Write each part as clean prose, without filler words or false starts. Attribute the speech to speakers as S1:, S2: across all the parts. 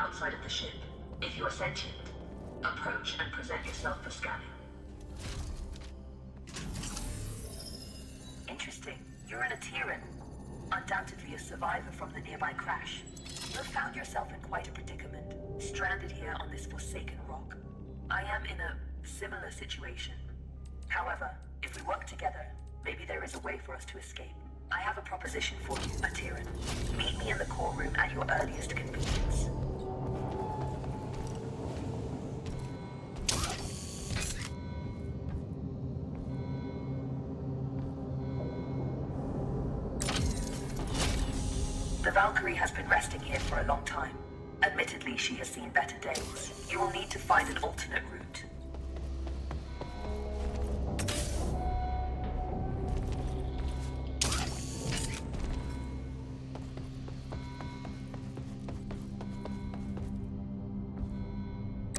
S1: outside of the ship. If you are sentient, approach and present yourself for scanning. Interesting. You're an Atiran. Undoubtedly a survivor from the nearby crash. You have found yourself in quite a predicament, stranded here on this forsaken rock. I am in a similar situation. However, if we work together, maybe there is a way for us to escape. I have a proposition for you, Atiran. Meet me in the core room at your earliest convenience. The Valkyrie has been resting here for a long time. Admittedly, she has seen better days. You will need to find an alternate route.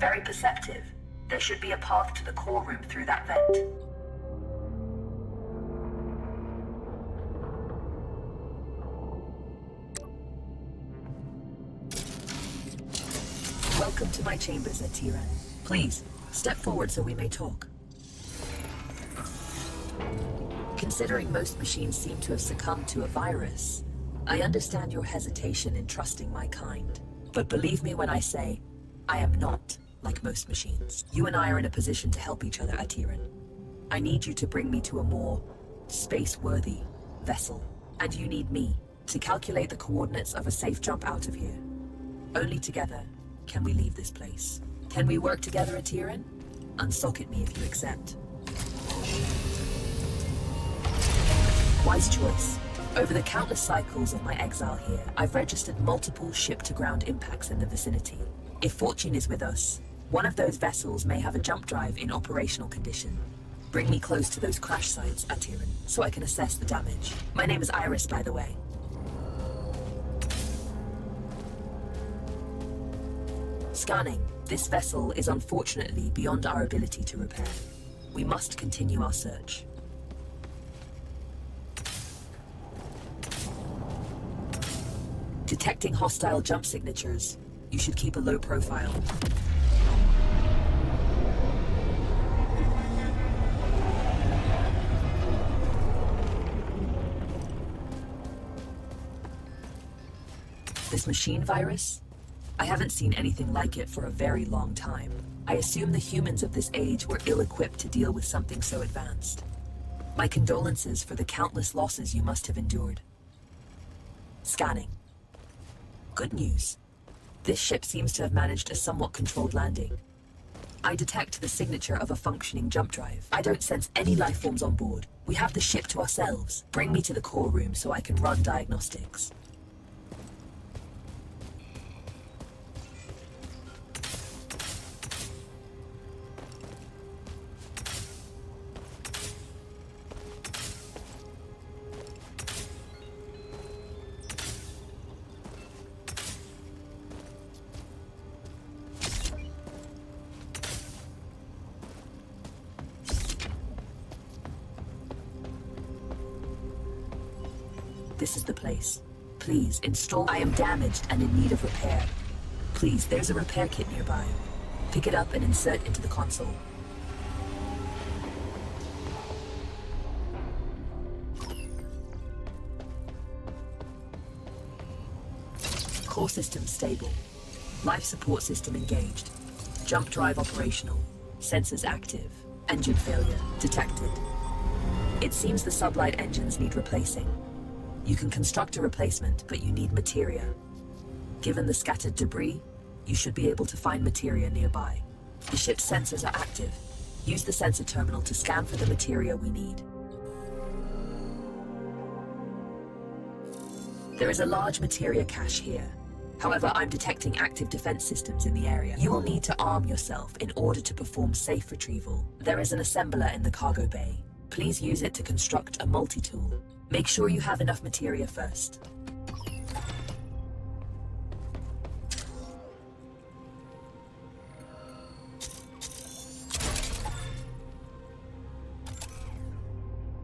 S1: Very perceptive. There should be a path to the core room through that vent. Welcome to my chambers, Atiran. Please, step forward so we may talk. Considering most machines seem to have succumbed to a virus, I understand your hesitation in trusting my kind. But believe me when I say, I am not like most machines. You and I are in a position to help each other, Atiran. I need you to bring me to a more space-worthy vessel. And you need me to calculate the coordinates of a safe jump out of here. Only together can we leave this place. Can we work together, Atiran? Unsocket me if you accept. Wise choice. Over the countless cycles of my exile here, I've registered multiple ship-to-ground impacts in the vicinity. If fortune is with us, one of those vessels may have a jump drive in operational condition. Bring me close to those crash sites, Atiran, so I can assess the damage. My name is Iris, by the way. Scanning. This vessel is unfortunately beyond our ability to repair. We must continue our search. Detecting hostile jump signatures. You should keep a low profile. This machine virus? I haven't seen anything like it for a very long time. I assume the humans of this age were ill-equipped to deal with something so advanced. My condolences for the countless losses you must have endured. Scanning. Good news. This ship seems to have managed a somewhat controlled landing. I detect the signature of a functioning jump drive. I don't sense any life forms on board. We have the ship to ourselves. Bring me to the core room so I can run diagnostics. This is the place. Please, install. I am damaged and in need of repair. Please, there's a repair kit nearby. Pick it up and insert into the console. Core system stable. Life support system engaged. Jump drive operational. Sensors active. Engine failure detected. It seems the sublight engines need replacing. You can construct a replacement, but you need materia. Given the scattered debris, you should be able to find materia nearby. The ship's sensors are active. Use the sensor terminal to scan for the materia we need. There is a large materia cache here. However, I'm detecting active defense systems in the area. You will need to arm yourself in order to perform safe retrieval. There is an assembler in the cargo bay. Please use it to construct a multi-tool. Make sure you have enough materia first.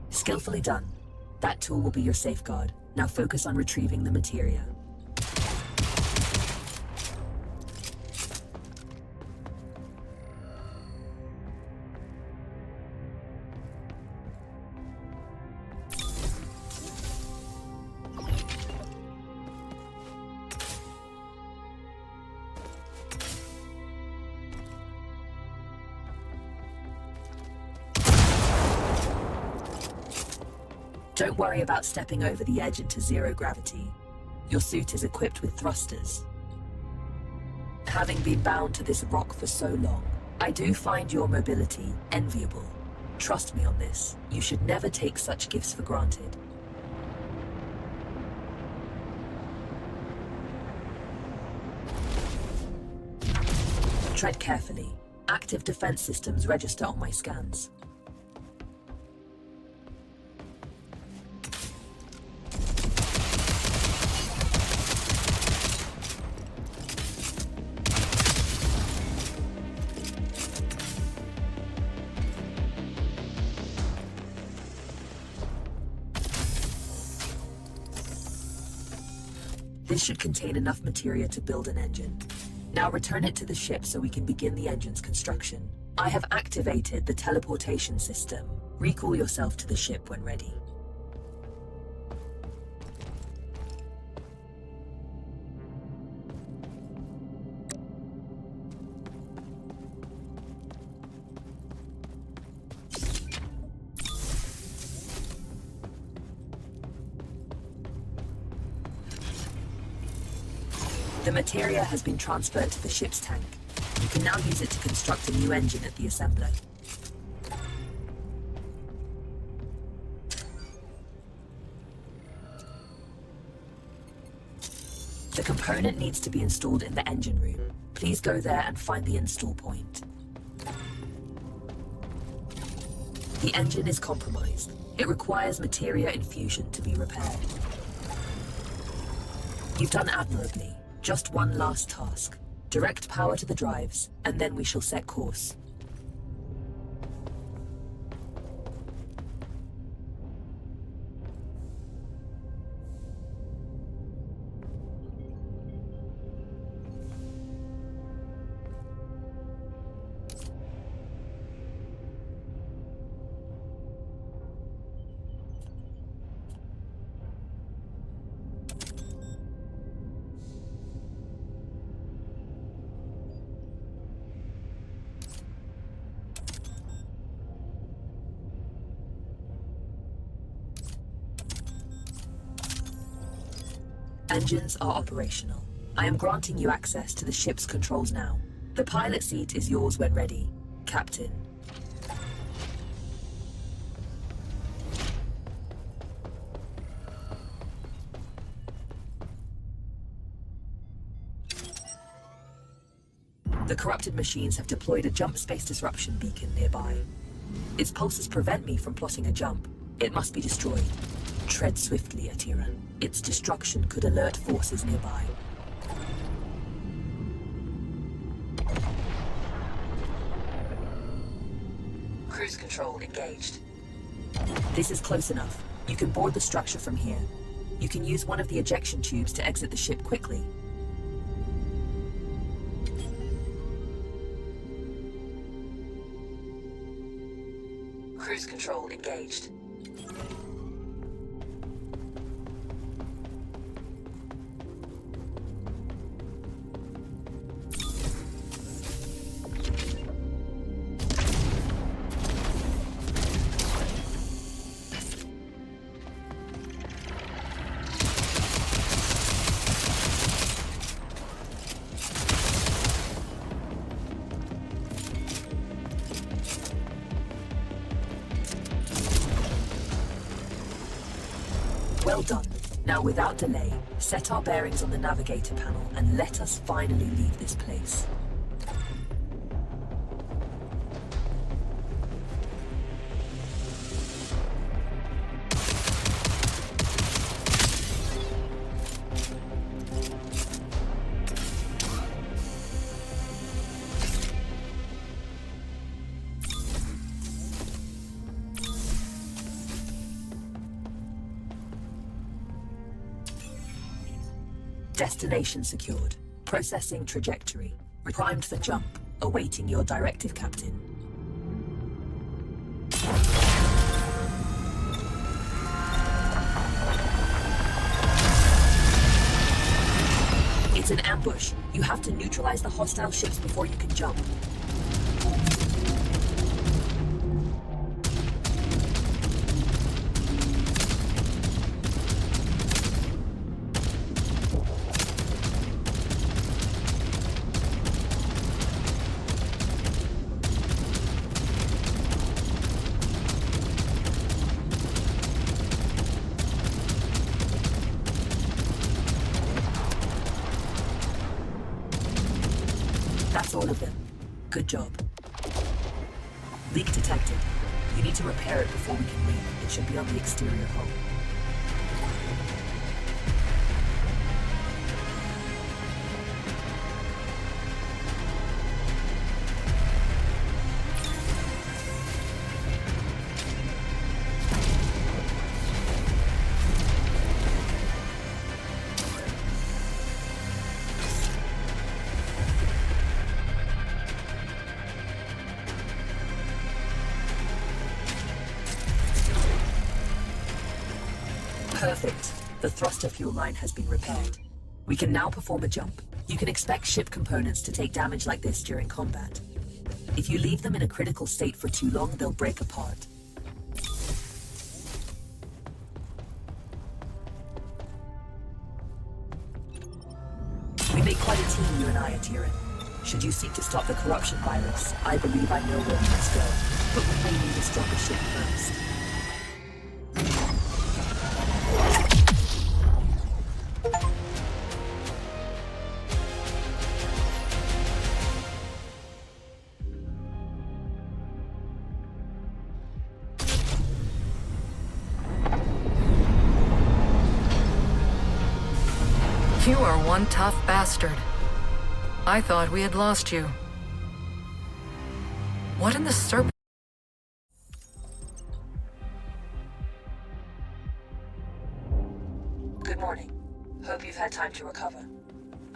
S1: Skillfully done. That tool will be your safeguard. Now focus on retrieving the materia. Don't worry about stepping over the edge into zero gravity. Your suit is equipped with thrusters. Having been bound to this rock for so long, I do find your mobility enviable. Trust me on this. You should never take such gifts for granted. Tread carefully. Active defense systems register on my scans. This should contain enough materia to build an engine. Now return it to the ship so we can begin the engine's construction. I have activated the teleportation system. Recall yourself to the ship when ready. The materia has been transferred to the ship's tank. You can now use it to construct a new engine at the assembler. The component needs to be installed in the engine room. Please go there and find the install point. The engine is compromised. It requires materia infusion to be repaired. You've done admirably. Just one last task. Direct power to the drives, and then we shall set course. Engines are operational. I am granting you access to the ship's controls now. The pilot seat is yours when ready, Captain. The corrupted machines have deployed a jump space disruption beacon nearby. Its pulses prevent me from plotting a jump. It must be destroyed. Tread swiftly, Atira. Its destruction could alert forces nearby. Cruise control engaged. This is close enough. You can board the structure from here. You can use one of the ejection tubes to exit the ship quickly. Cruise control engaged. Well done. Now, without delay, set our bearings on the navigator panel and let us finally leave this place. Destination secured. Processing trajectory. Primed for jump. Awaiting your directive, Captain. It's an ambush. You have to neutralize the hostile ships before you can jump. Good job. Leak detected. You need to repair it before we can leave. It should be on the exterior hull. Perfect. The thruster fuel line has been repaired. We can now perform a jump. You can expect ship components to take damage like this during combat. If you leave them in a critical state for too long, they'll break apart. We make quite a team, you and I, Atiran. Should you seek to stop the corruption virus, I believe I know where we must go. But we may need a stronger ship first.
S2: You are one tough bastard. I thought we had lost you. What in the serpent?
S1: Good morning. Hope you've had time to recover.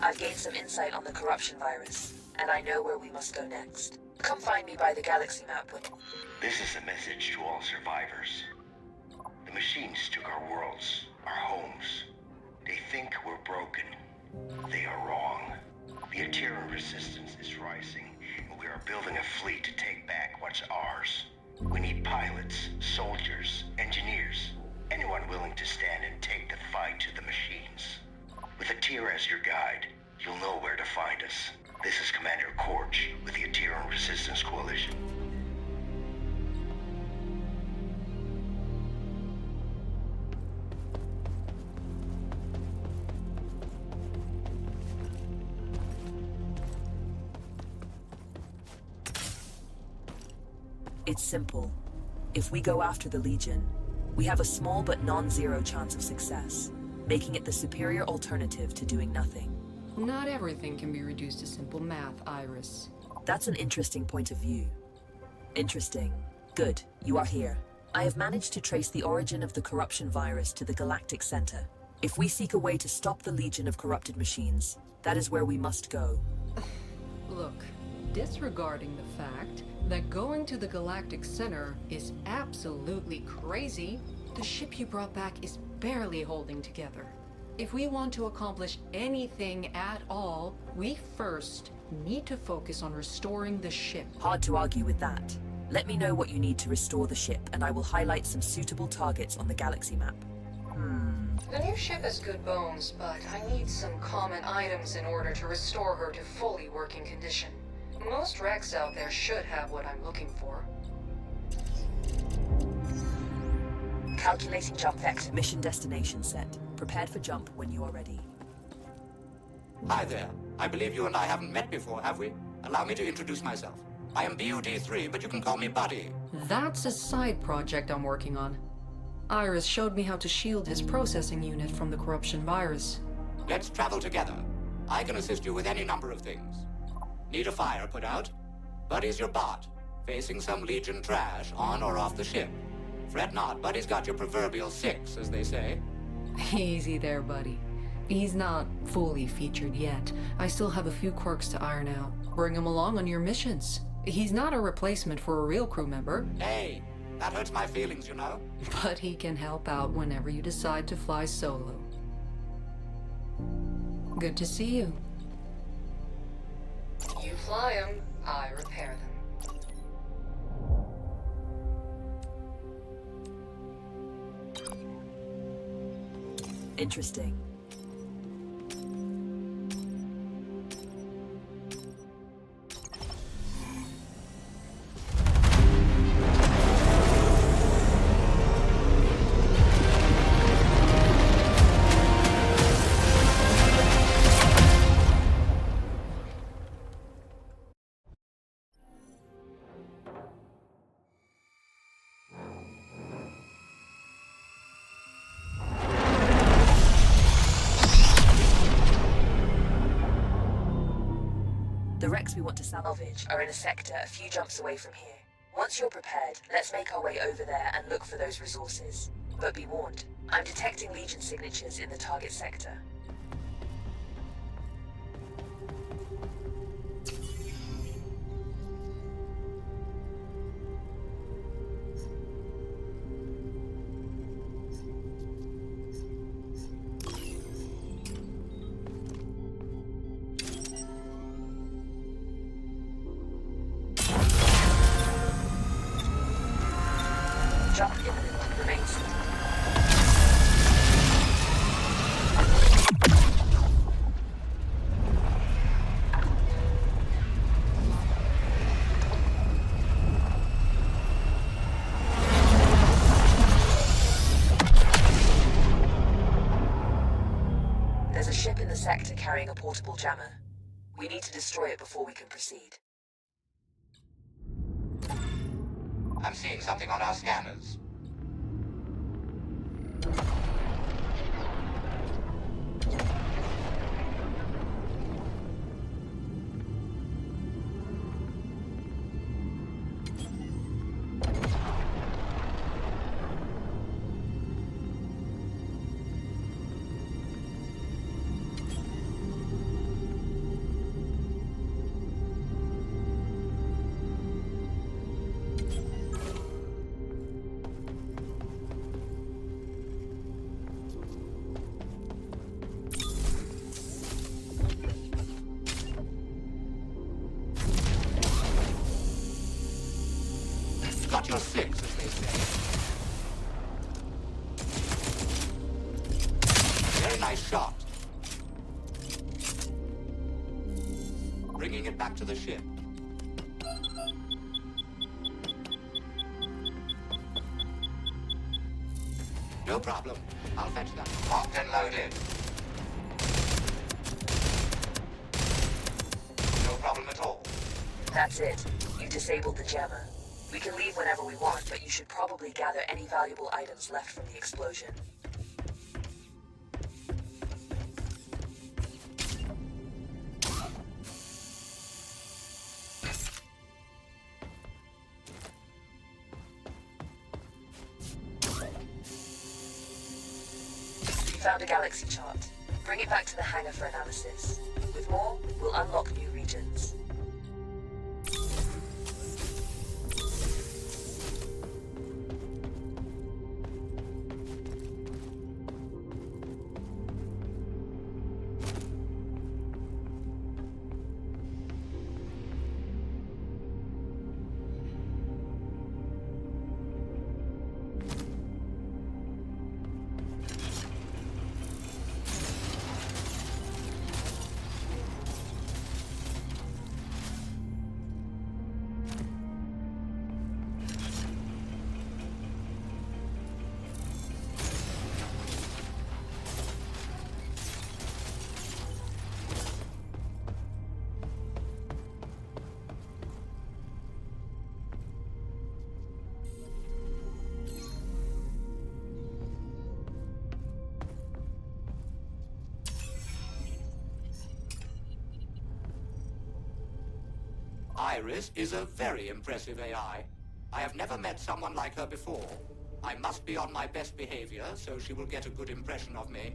S1: I've gained some insight on the corruption virus, and I know where we must go next. Come find me by the galaxy map when...
S3: This is a message to all survivors. The machines took our worlds, our homes. They think we're broken. They are wrong. The Atiran resistance is rising, and we are building a fleet to take back what's ours. We need pilots, soldiers, engineers, anyone willing to stand and take the fight to the machines. With Atira as your guide, you'll know where to find us. This is Commander Korch with the Atiran Resistance Coalition.
S1: It's simple. If we go after the Legion, we have a small but non-zero chance of success, making it the superior alternative to doing nothing.
S2: Not everything can be reduced to simple math, Iris.
S1: That's an interesting point of view. Interesting. Good, you are here. I have managed to trace the origin of the corruption virus to the Galactic Center. If we seek a way to stop the Legion of corrupted machines, that is where we must go.
S2: Look, disregarding the fact that going to the Galactic Center is absolutely crazy, the ship you brought back is barely holding together. If we want to accomplish anything at all, we first need to focus on restoring the ship.
S1: Hard to argue with that. Let me know what you need to restore the ship, and I will highlight some suitable targets on the galaxy map.
S2: The new ship has good bones, but I need some common items in order to restore her to fully working condition. Most wrecks out there should have what I'm looking for.
S1: Calculating jump vector. Mission destination set. Prepared for jump when you are ready.
S4: Hi there. I believe you and I haven't met before, have we? Allow me to introduce myself. I am BUD-3, but you can call me Buddy.
S2: That's a side project I'm working on. Iris showed me how to shield his processing unit from the corruption virus.
S4: Let's travel together. I can assist you with any number of things. Need a fire put out? Buddy's your bot, facing some Legion trash on or off the ship. Fret not, Buddy's got your proverbial 6, as they say.
S2: Easy there, buddy. He's not fully featured yet. I still have a few quirks to iron out. Bring him along on your missions. He's not a replacement for a real crew member.
S4: Hey, that hurts my feelings, you know.
S2: But he can help out whenever you decide to fly solo. Good to see you. You fly them, I repair them.
S1: Interesting. wrecks we want to salvage are in a sector a few jumps away from here. Once you're prepared, let's make our way over there and look for those resources. But be warned, I'm detecting Legion signatures in the target sector. Jump imminent. Remain seated. There's a ship in the sector carrying a portable jammer. We need to destroy it before we can proceed.
S4: I'm seeing something on our scanners. Got your six, as they say. Very nice shot. Bringing it back to the ship. No problem. I'll fetch that. Locked and loaded. No problem at all.
S1: That's it. You disabled the jammer. We can leave whenever we want, but you should probably gather any valuable items left from the explosion. We found a galaxy chart. Bring it back to the hangar for analysis. With more, we'll unlock new regions.
S4: Iris is a very impressive AI. I have never met someone like her before. I must be on my best behavior, so she will get a good impression of me.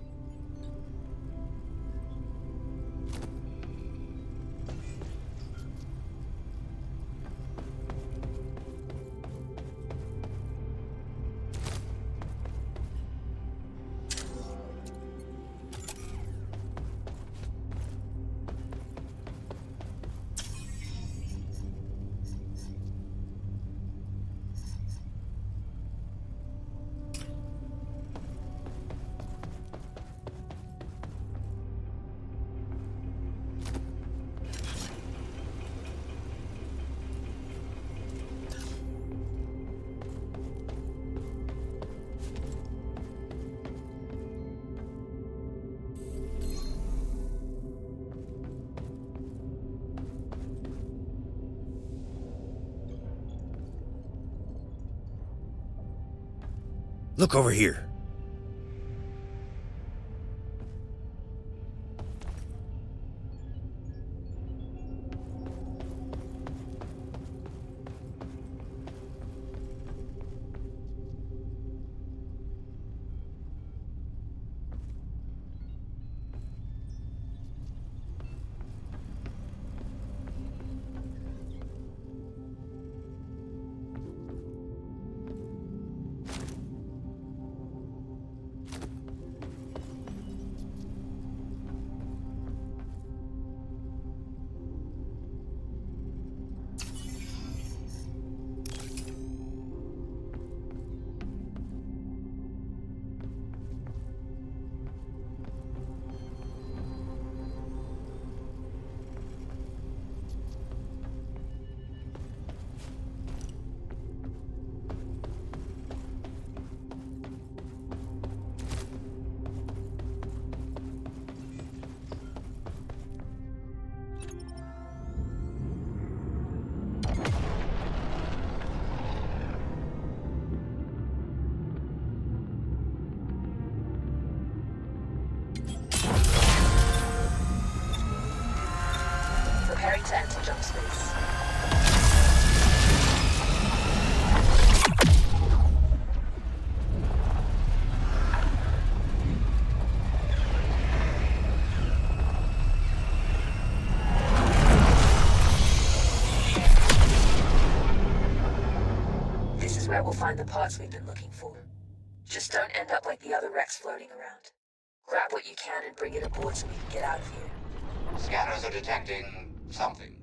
S5: Look over here.
S1: where we'll find the parts we've been looking for. Just don't end up like the other wrecks floating around. Grab what you can and bring it aboard so we can get out of here.
S4: Scanners are detecting something.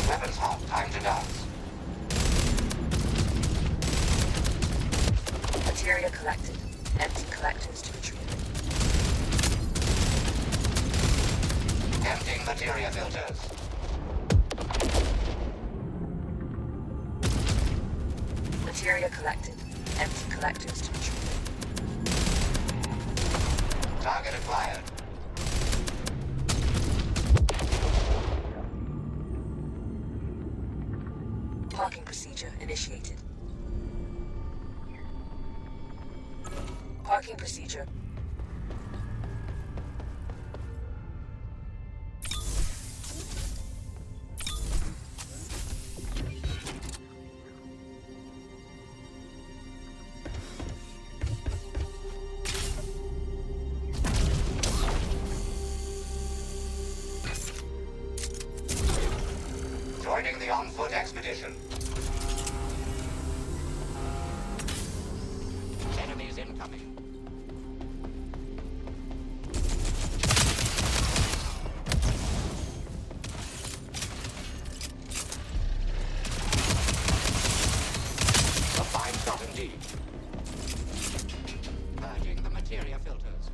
S4: Weapons hot. Time to dance.
S1: Materia collected. Empty collectors to retrieve.
S4: Emptying materia filters.
S1: Materia collected. Empty collectors to retrieve.
S4: Target acquired.
S1: Parking procedure initiated. Parking procedure.
S4: Joining the on-foot expedition. Enemies incoming. A fine shot indeed. Purging the materia filters.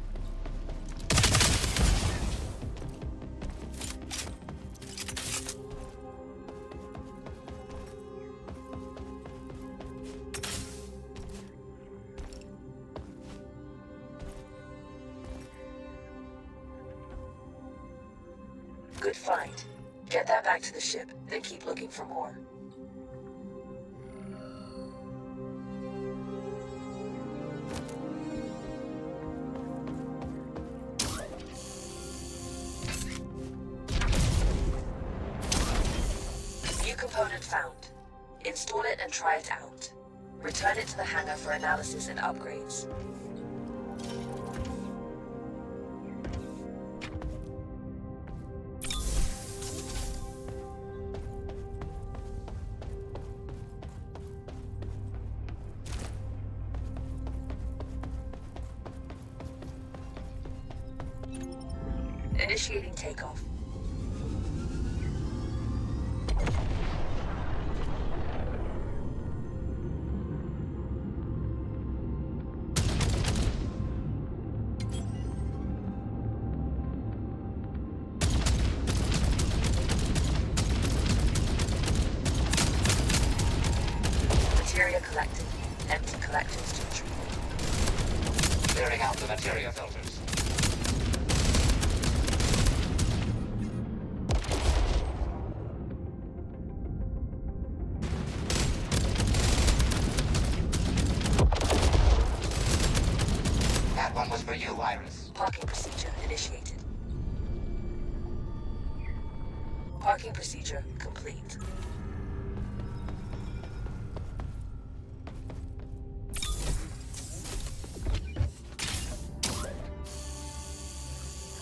S1: Good find. Get that back to the ship, then keep looking for more. New component found. Install it and try it out. Return it to the hangar for analysis and upgrades. Initiating takeoff. Materia collected. Empty collectors to retrieve.
S4: Clearing out the materia filters. That one was for you, Iris.
S1: Parking procedure initiated. Parking procedure complete.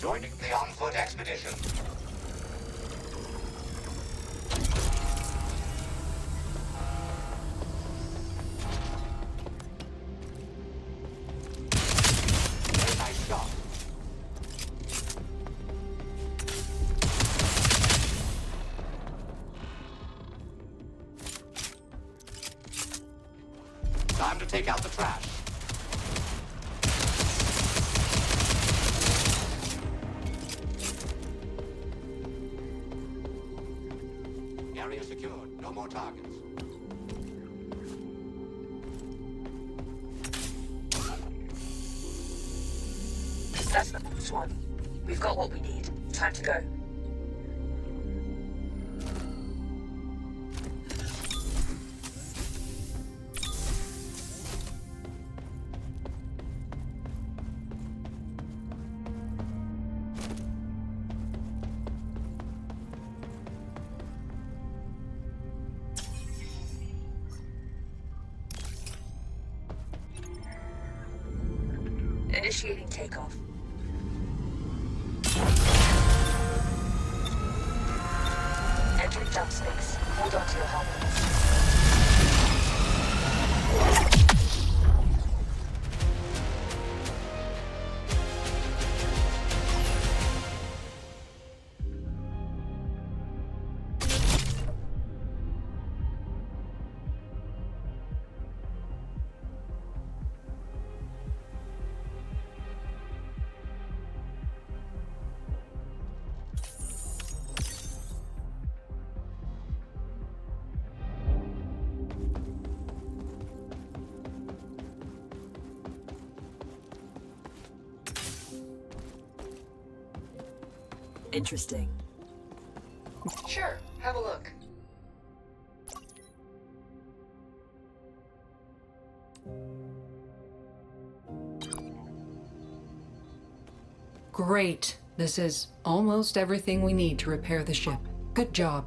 S4: Joining the on-foot expedition. Very nice shot. Time to take out the trash. Area secured. No more targets.
S1: That's the first one. We've got what we need. Time to go. Initiating takeoff. Entering jump space. Hold on to your helmets. Interesting.
S2: Sure, have a look. Great. This is almost everything we need to repair the ship. Good job.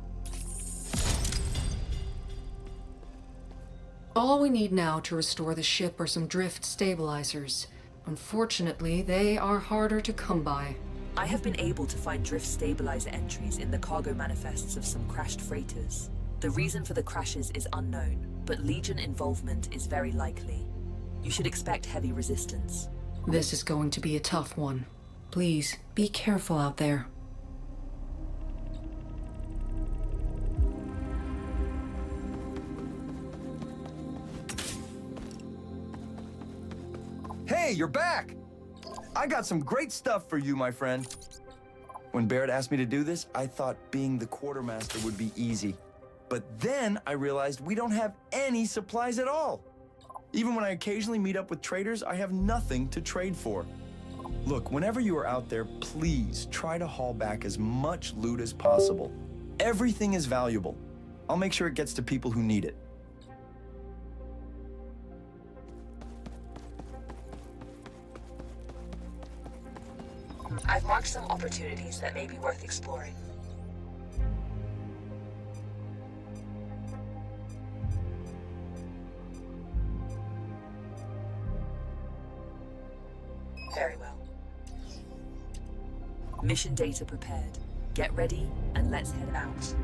S2: All we need now to restore the ship are some drift stabilizers. Unfortunately, they are harder to come by.
S1: I have been able to find drift stabilizer entries in the cargo manifests of some crashed freighters. The reason for the crashes is unknown, but Legion involvement is very likely. You should expect heavy resistance.
S2: This is going to be a tough one. Please, be careful out there.
S6: Hey, you're back! I got some great stuff for you, my friend. When Barrett asked me to do this, I thought being the quartermaster would be easy. But then I realized we don't have any supplies at all. Even when I occasionally meet up with traders, I have nothing to trade for. Look, whenever you are out there, please try to haul back as much loot as possible. Everything is valuable. I'll make sure it gets to people who need it.
S1: I've marked some opportunities that may be worth exploring. Very well. Mission data prepared. Get ready and let's head out.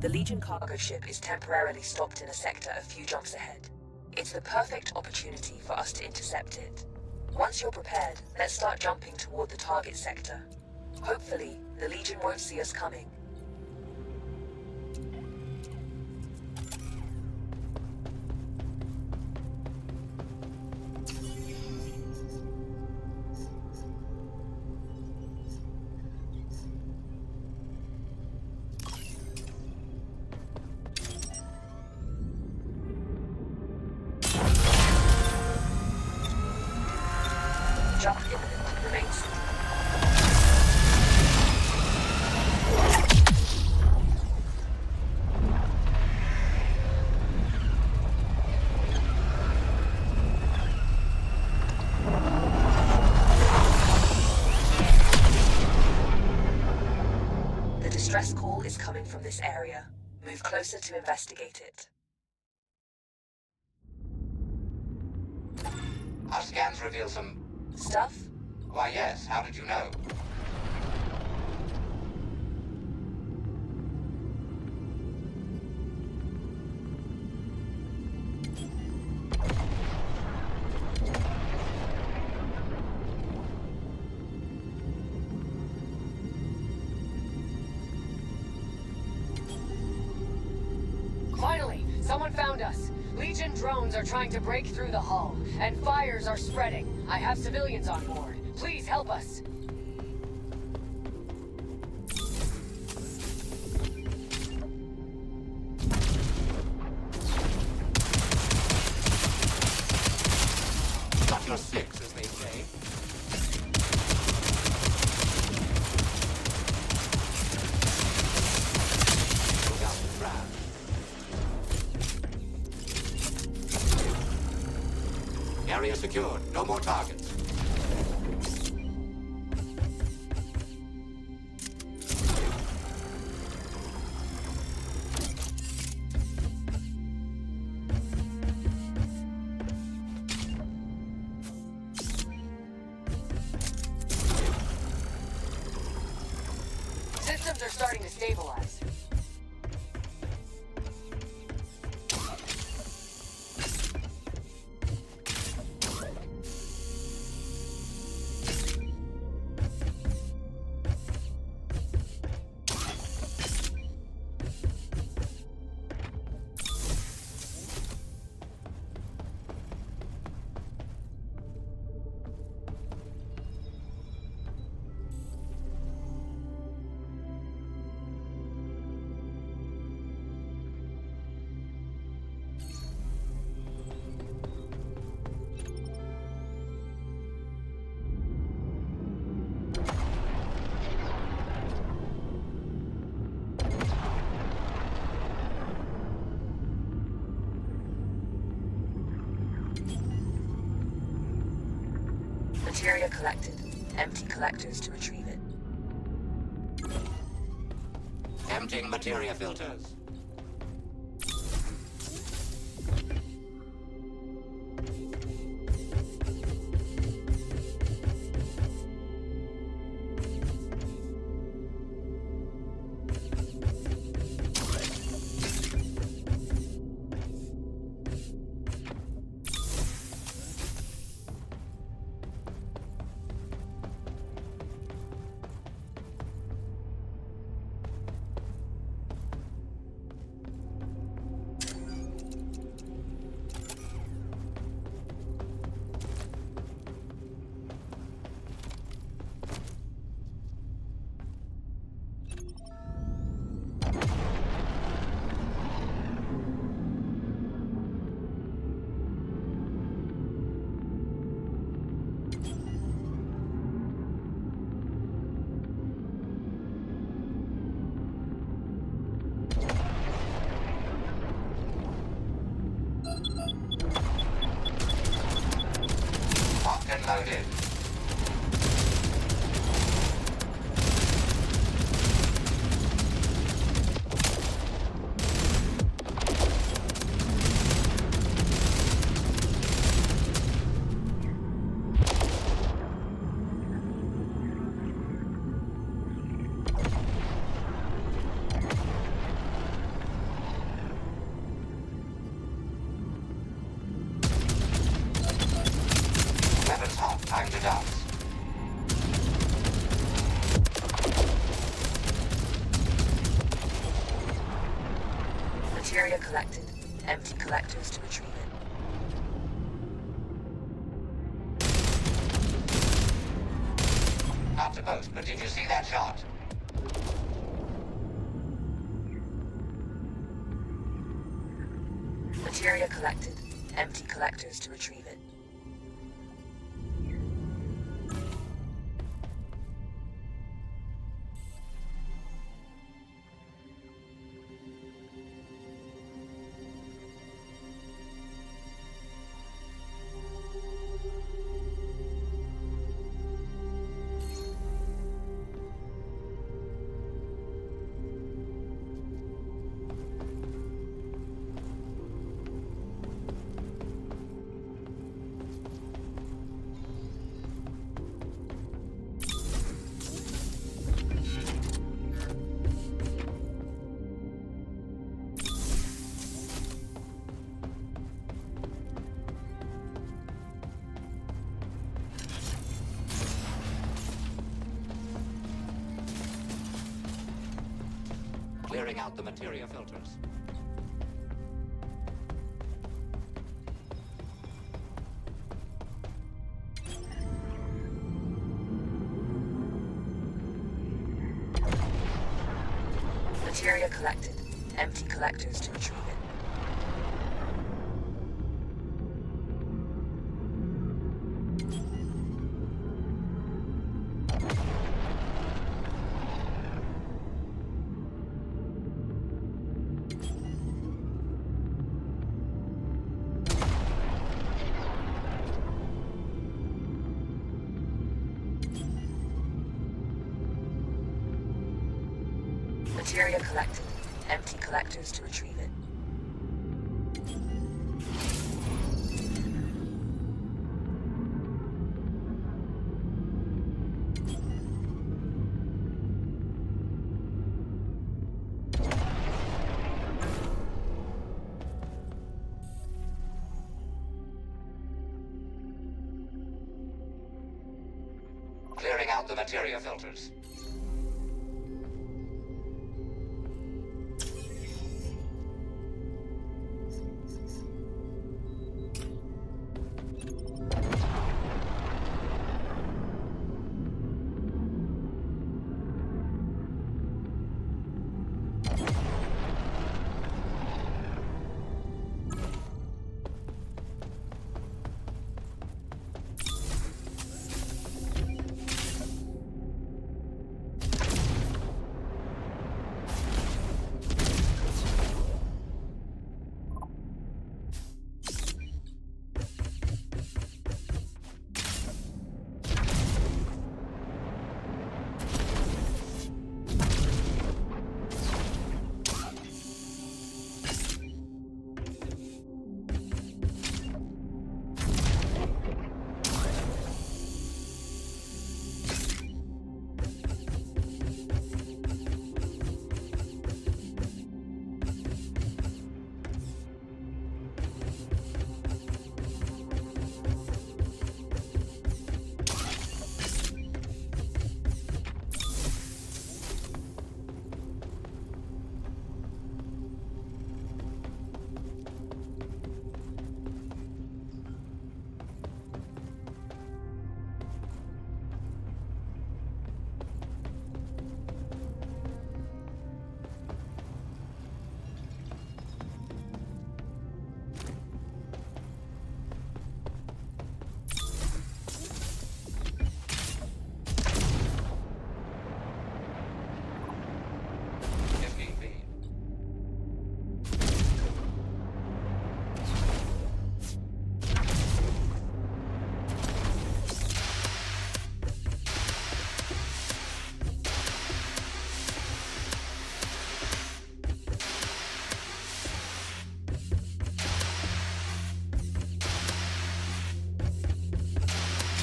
S1: The Legion cargo ship is temporarily stopped in a sector a few jumps ahead. It's the perfect opportunity for us to intercept it. Once you're prepared, let's start jumping toward the target sector. Hopefully, the Legion won't see us coming. Jump imminent. Remain seated. The distress call is coming from this area. Move closer to investigate it.
S4: Our scans reveal some...
S1: Stuff?
S4: Why, yes. How did you know?
S7: Finally, someone found us. Legion drones are trying to break through the hull, and fires are spreading. I have civilians on board. Please help us.
S4: Got your six, as they say. Look out the trap. Area secured. No more targets.
S7: Systems are starting to stabilize.
S1: Materia collected. Empty collectors to retrieve it.
S4: Emptying materia filters. Locked and loaded. Weapons hot. Time to dance.
S1: Materia collected. Empty collectors to retrieve it.
S4: Not to boast, but did you see that shot?
S1: Materia collected. Empty collectors to retrieve it.
S4: Clearing out the materia filters.
S1: Materia collected. Empty collectors to retrieve it. Materia collected. Empty collectors to retrieve it.
S4: Clearing out the materia filters.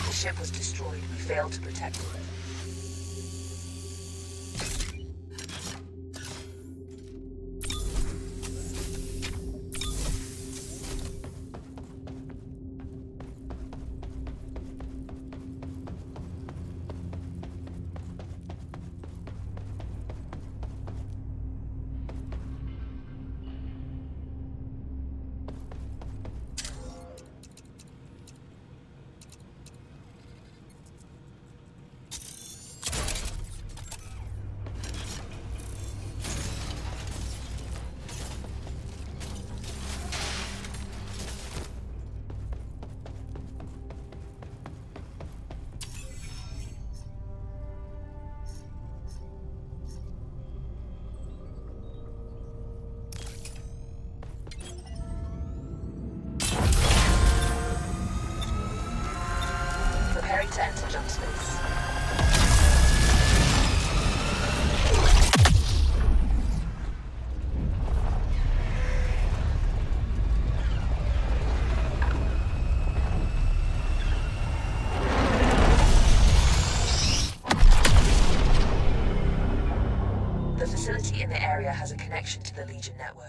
S1: The ship was destroyed. We failed to protect it. Preparing to enter jump space. The facility in the area has a connection to the Legion network.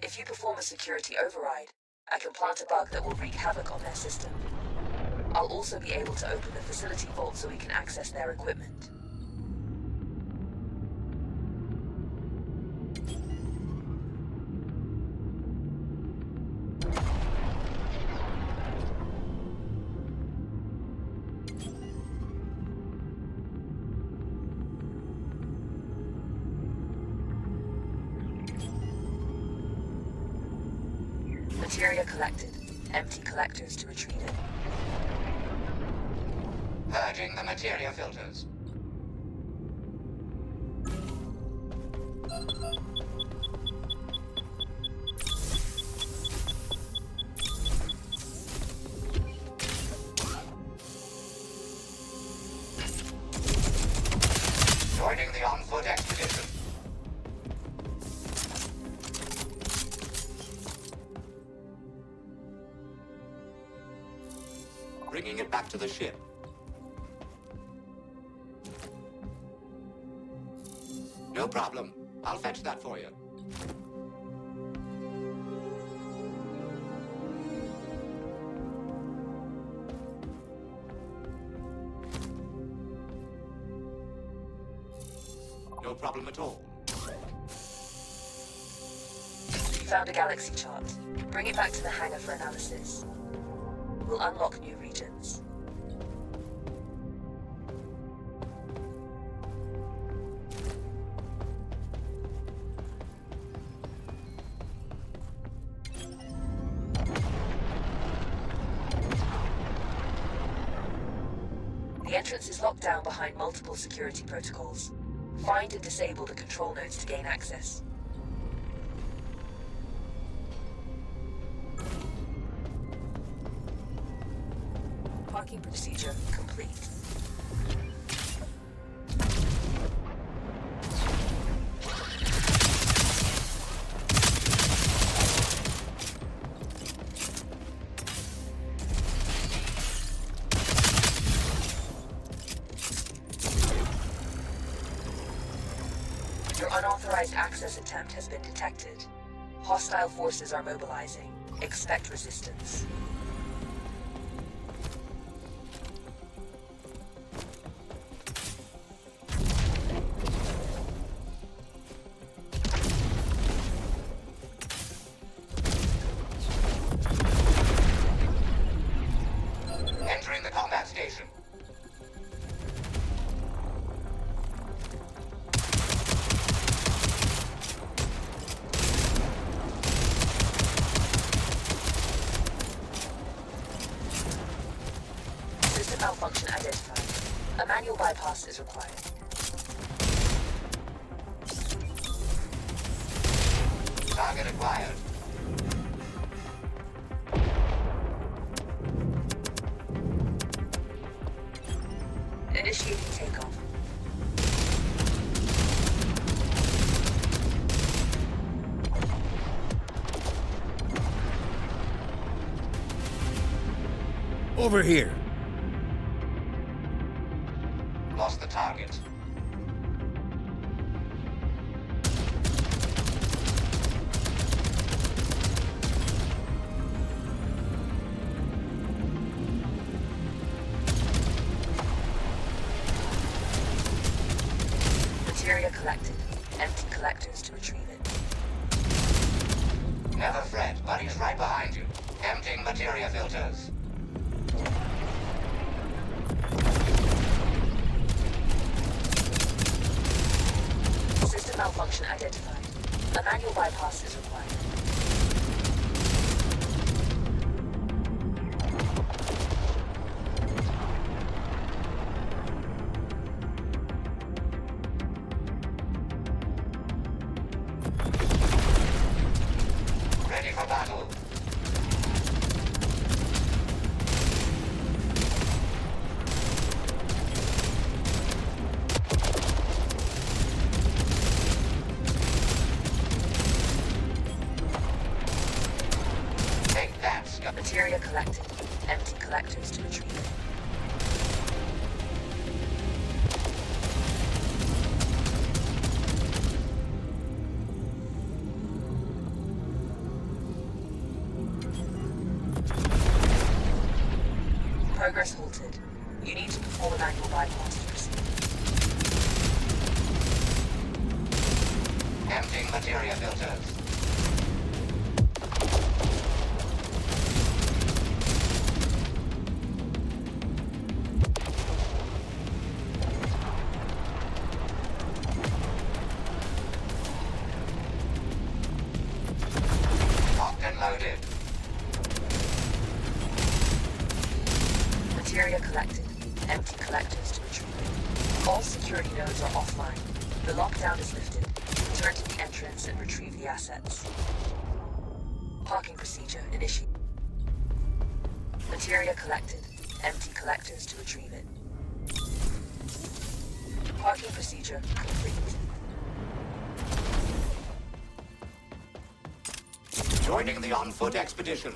S1: If you perform a security override, I can plant a bug that will wreak havoc on their system. I'll also be able to open the facility vault so we can access their equipment. Materia collected. Empty collectors to retrieve it.
S4: Purging the materia filters. Joining the on-foot expedition. Bringing it back to the ship. No problem. I'll fetch that for you. No problem at all.
S1: You found a galaxy chart. Bring it back to the hangar for analysis. We'll unlock new regions. The entrance is locked down behind multiple security protocols. Find and disable the control nodes to gain access. Parking procedure complete. Your unauthorized access attempt has been detected. Hostile forces are mobilizing. Expect resistance.
S4: Entering the combat station.
S1: System malfunction identified. A manual bypass is required.
S4: Target acquired.
S1: Initiating takeoff.
S5: Over here.
S4: Lost the target.
S1: Materia collected. Empty collectors to retrieve it.
S4: Never fret, buddy's right behind you. Emptying materia filters.
S1: System malfunction identified. A manual bypass is required.
S4: Ready for battle. Take that, Scum.
S1: Materia collected. Empty collectors to retrieve it. Progress halted. You need to perform a manual bypass to proceed.
S4: Emptying materia filters.
S1: Materia collected. Empty collectors to retrieve. All security nodes are offline. The lockdown is lifted. Return to the entrance and retrieve the assets. Parking procedure initiated. Materia collected. Empty collectors to retrieve it. Parking procedure complete.
S4: Joining the on-foot expedition.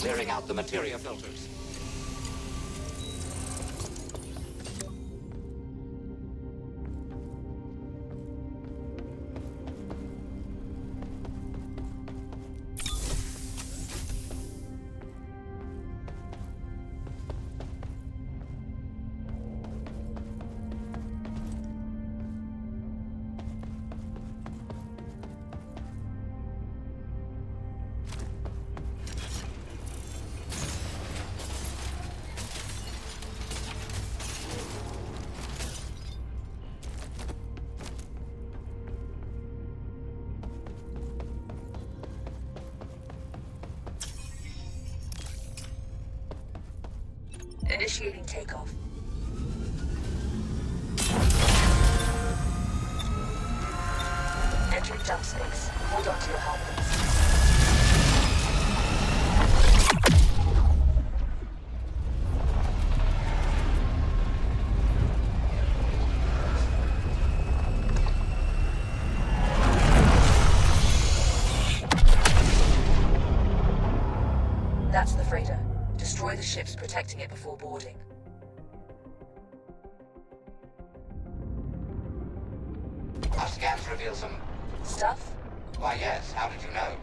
S4: Clearing out the materia filters.
S1: Initiating takeoff. Entering jump space. Hold on to your helmets. That's the freighter. Destroy the ships protecting it before boarding.
S4: Our scans reveal some...
S1: Stuff?
S4: Why, yes. How did you know?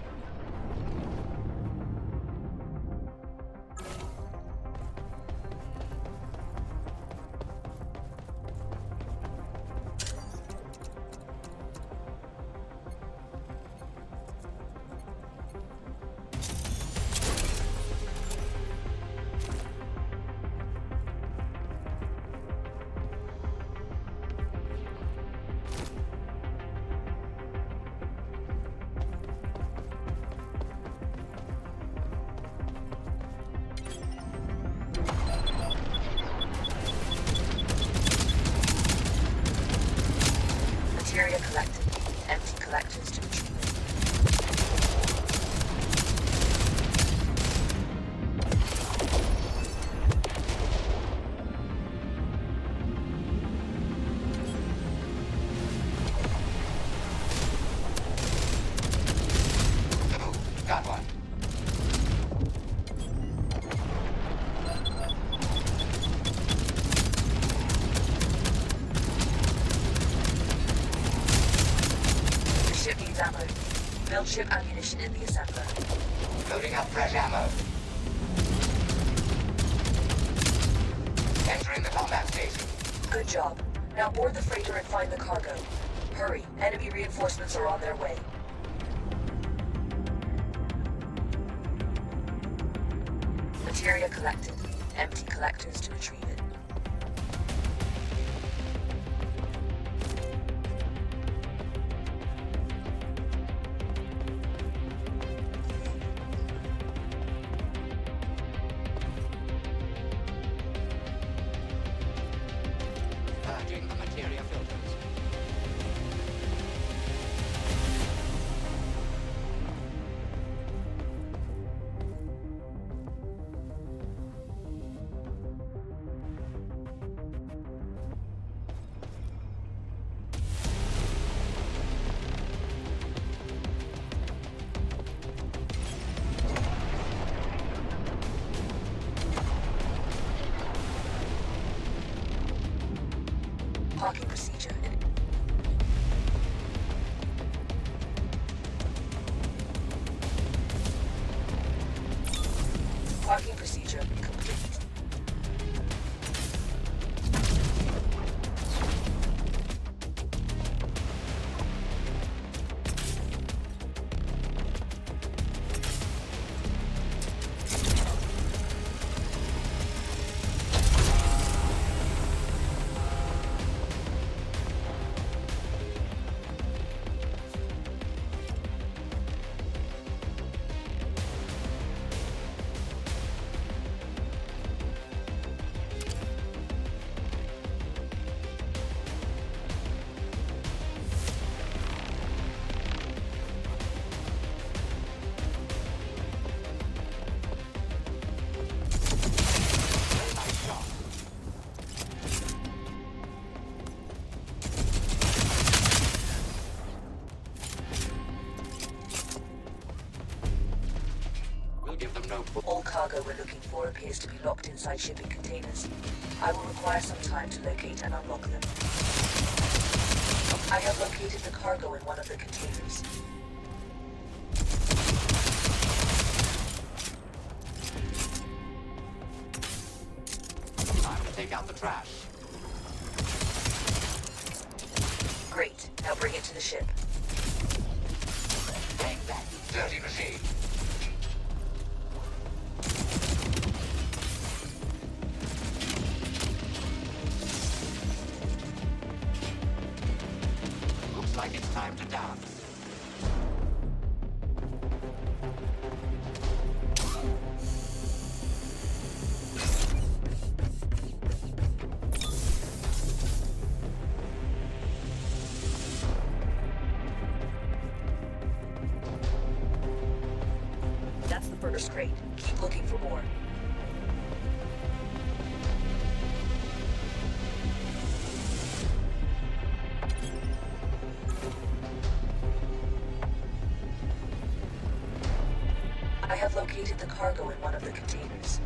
S1: Materia collected. Empty collectors to retrieve.
S4: Got one.
S1: The ship needs ammo. Build ship ammunition in the assembler.
S4: Loading up fresh ammo. Entering the combat station.
S1: Good job. Now board the freighter and find the cargo. Hurry. Enemy reinforcements are on their way. Materia collected. Empty collectors to retrieve it.
S4: Purging the materia filters.
S1: Parking procedure. Parking procedure complete.
S4: no clue.
S1: All cargo we're looking for appears to be locked inside shipping containers. I will require some time to locate and unlock them. I have located the cargo in one of the containers.
S4: Time to take out the trash.
S1: Great. Now bring it to the ship.
S4: Take that, you dirty machine. Looks like it's time to dance.
S1: That's the first crate. Keep looking for more. I have located the cargo in one of the containers.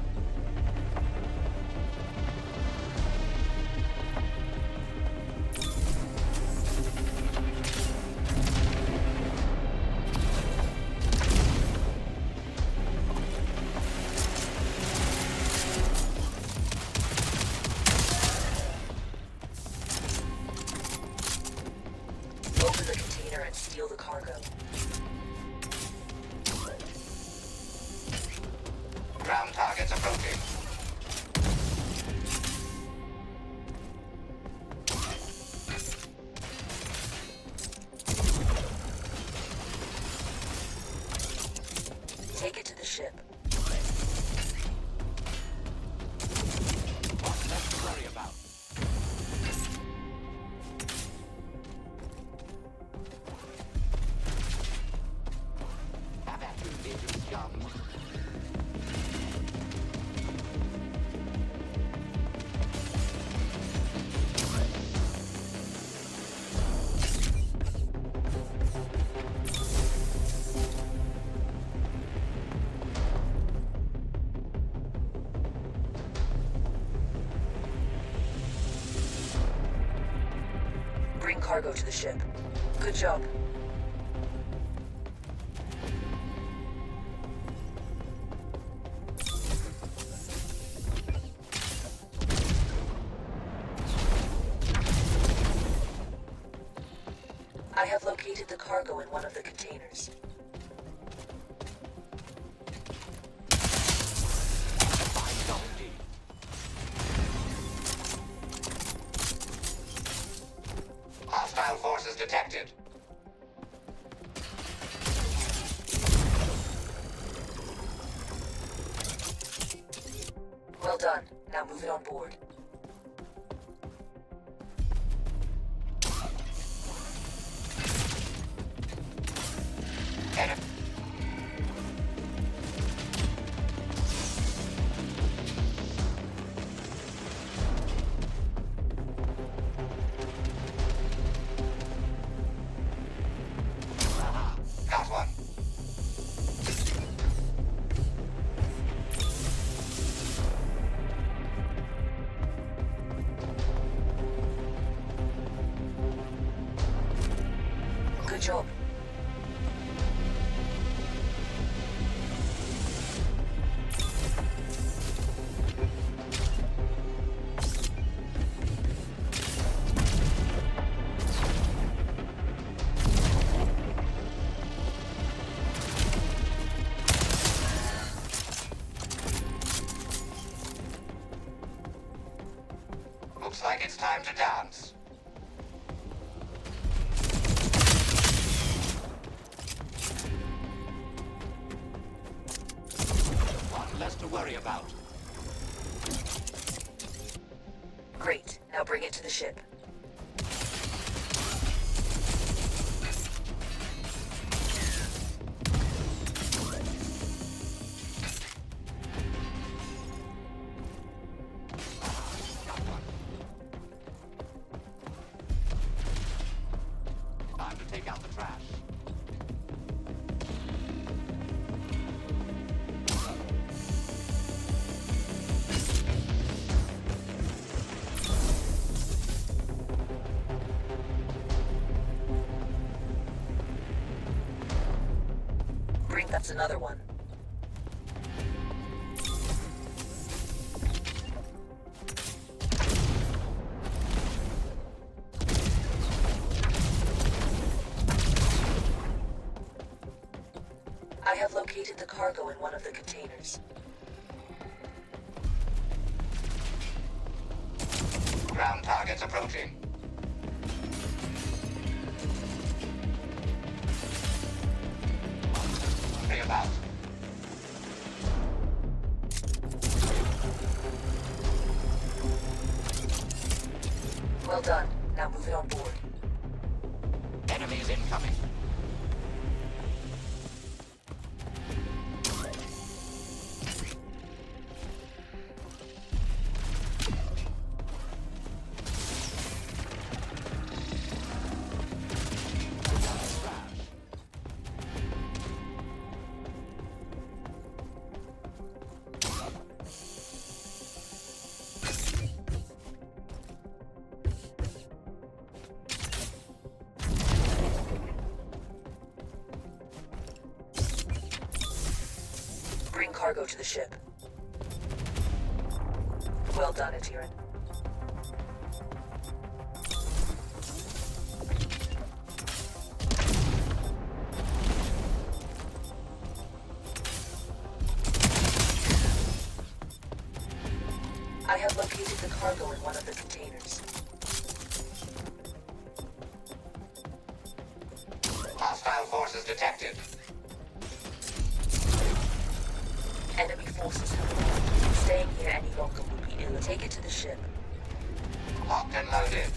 S1: Open the container and steal the cargo.
S4: Ground targets approaching.
S1: Take it to the ship.
S4: What's left to worry about? Have at you, Legion scum.
S1: Bring cargo to the ship. Good job. I have located the cargo in one of the containers.
S4: Fine job indeed. Hostile forces detected.
S1: Well done. Now move it on board.
S4: Enemy. Aha, got one.
S1: Good job.
S4: Looks like it's time to dance. One less to worry about.
S1: Great. Now bring it to the ship.
S4: Got one. Time to take out the trash.
S1: That's another one. I have located the cargo in one of the containers.
S4: Ground targets approaching. Hurry about.
S1: Well done. Now move it on board.
S4: Enemies incoming.
S1: Bring cargo to the ship. Well done, Atiran. I have located the cargo in one of the containers.
S4: Hostile forces detected.
S1: Enemy forces have arrived. Staying here any longer would be ill. Take it to the ship.
S4: Locked and loaded.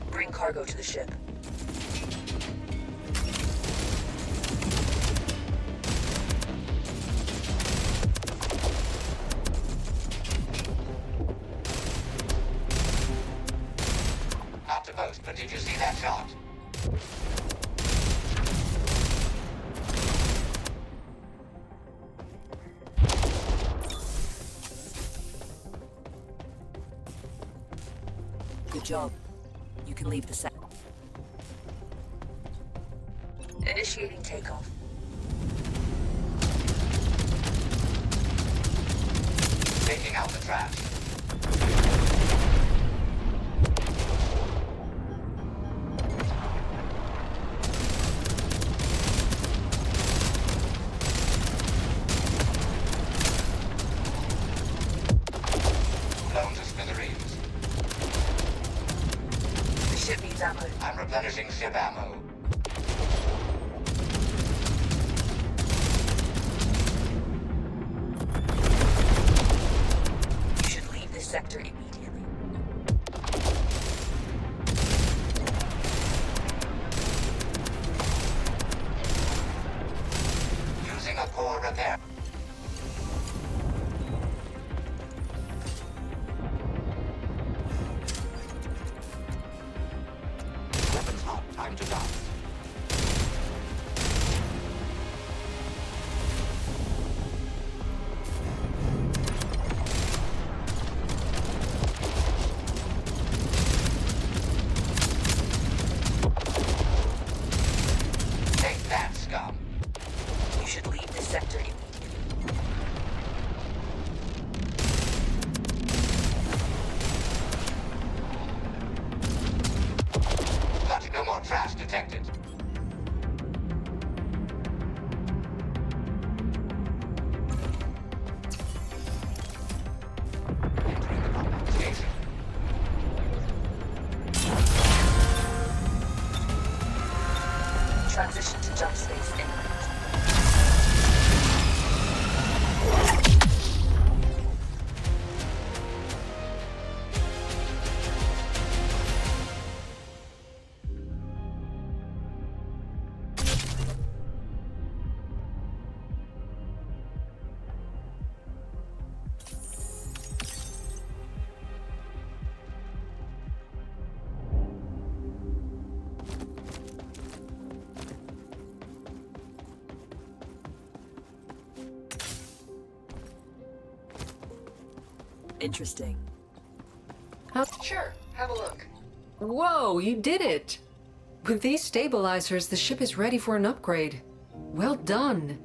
S1: Bring cargo to the ship.
S4: Not to boast, but did you see that shot?
S1: Good job. You can leave the set. Initiating takeoff.
S4: Taking out the trash. Blown to smithereens.
S1: The ship needs ammo.
S4: I'm replenishing ship ammo.
S1: You should leave this sector immediately.
S4: Using a core repair. Weapons hot. Time to dock. Take that, scum.
S1: You should leave this sector immediately.
S4: Got no more trash detected. Entering the combat station.
S1: Transition to jump space imminent. Interesting.
S7: Sure, have a look.
S2: Whoa, you did it! With these stabilizers, the ship is ready for an upgrade. Well done.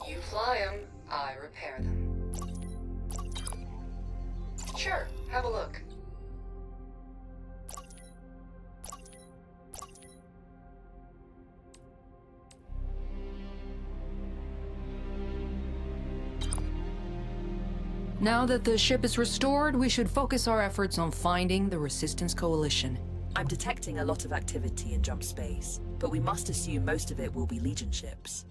S2: You fly them, I repair them. Sure, have a look. Now that the ship is restored, we should focus our efforts on finding the Resistance Coalition.
S1: I'm detecting a lot of activity in jump space, but we must assume most of it will be Legion ships.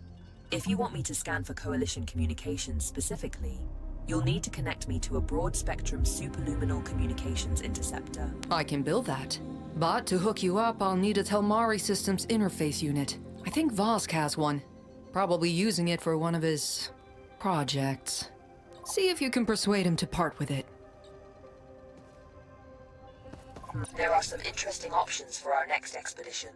S1: If you want me to scan for Coalition communications specifically, you'll need to connect me to a broad-spectrum superluminal communications interceptor.
S2: I can build that. But to hook you up, I'll need a Telmari Systems interface unit. I think Vosk has one. Probably using it for one of his projects. See if you can persuade him to part with it.
S1: There are some interesting options for our next expedition.